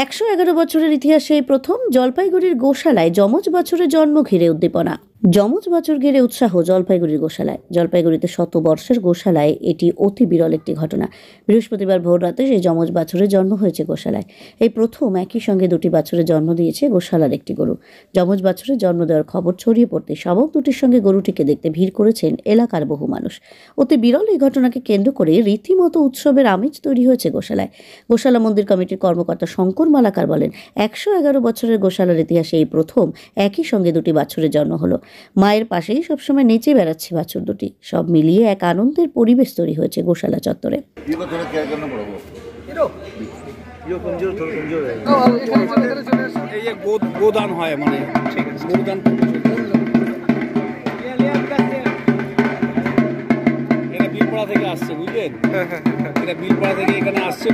১১১ বছরের ইতিহাসে এই প্রথম জলপাইগুড়ির গোশালায় যমজ বাছুরের জন্ম ঘিরে উদ্দীপনা। যমজ বাছুর ঘিরে উৎসাহ জলপাইগুড়ির গোশালায়। জলপাইগুড়িতে শতবর্ষের গোশালায় এটি অতি বিরল একটি ঘটনা। বৃহস্পতিবার ভোর রাতে সেই যমজ বাছুরের জন্ম হয়েছে গোশালায়। এই প্রথম একই সঙ্গে দুটি বাছুরের জন্ম দিয়েছে গোশালার একটি গরু। যমজ বাছুরের জন্ম দেওয়ার খবর ছড়িয়ে পড়তে শাবক দুটির সঙ্গে গরুটিকে দেখতে ভিড় করেছেন এলাকার বহু মানুষ। অতি বিরল এই ঘটনাকে কেন্দ্র করে রীতিমতো উৎসবের আমেজ তৈরি হয়েছে গোশালায়। গোশালা মন্দির কমিটির কর্মকর্তা শঙ্কর মালাকার বলেন, ১১১ বছরের গোশালার ইতিহাসে এই প্রথম একই সঙ্গে দুটি বাছুরের জন্ম হলো। মায়ের পাশেই সবসময় নেচে বেড়াচ্ছে বাছুর দুটি। সব মিলিয়ে এক আনন্দের পরিবেশ তৈরি হয়েছে গোশালা চত্বরে। গোদান হয় মানে গোদান এটা বিলপাড়া থেকে আসছে, বুঝলেন? এটা বিলপাড়া থেকে এখানে আসছে।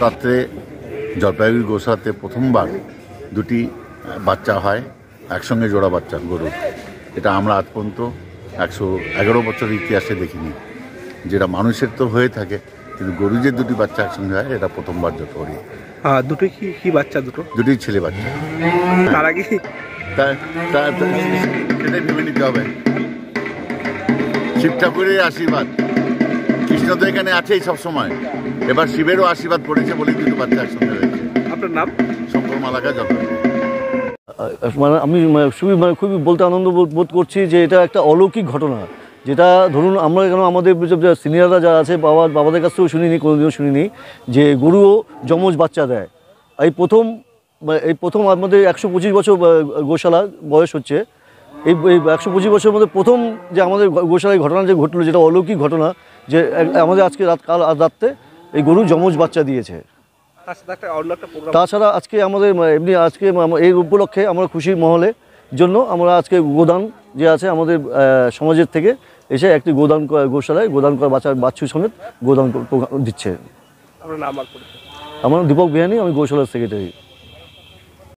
রাত্রে জলপাইগুড়ি গোশালাতে প্রথমবার দুটি বাচ্চা হয়, একসঙ্গে জোড়া বাচ্চা গরু। এটা আমরা আজ পর্যন্ত ১১১ বছরের ইতিহাসে দেখিনি। যেটা মানুষের তো হয়ে থাকে, কিন্তু গরু যে দুটি বাচ্চা একসঙ্গে হয় এটা প্রথমবার যত করি। দুটো কি বাচ্চা? দুটি ছেলে বাচ্চা। তার আগে সেটাই ভেবে নিতে হবে। শিব ঠাকুরের আশীর্বাদ, কৃষ্ণ তো এখানে আছেই সবসময়, এবার শিবেরও আশীর্বাদ পড়েছে বলেই দুটো বাচ্চা একসঙ্গে হয়েছে। আপনার নাম? শঙ্কর মালাকা, জলপাইগুড়ি। আমি খুবই বলতে আনন্দ বোধ করছি যে এটা একটা অলৌকিক ঘটনা, যেটা ধরুন আমরা কেন আমাদের সিনিয়ররা যারা আছে বাবাদের কাছ থেকেও শুনিনি, কোনোদিনও শুনিনি যে গরুও যমজ বাচ্চা দেয়। এই প্রথম আমাদের ১২৫ বছর গোশালা বয়স হচ্ছে। এই ১২৫ বছরের মধ্যে প্রথম যে আমাদের গোশালায় ঘটনা যে ঘটলো, যেটা অলৌকিক ঘটনা, যে আমাদের আজকে কাল রাত্রে এই গরু যমজ বাচ্চা দিয়েছে। তাছাড়া আজকে আমাদের এমনি আজকে এই উপলক্ষে আমরা খুশির মহলে জন্য আমরা আজকে গোদান যে আছে আমাদের সমাজের থেকে এসে একটি গোশালায় গোদান করা বাচ্চু সমেত গোদান দিচ্ছে। আমার দীপক বিহানি, আমি গোশালার সেক্রেটারি।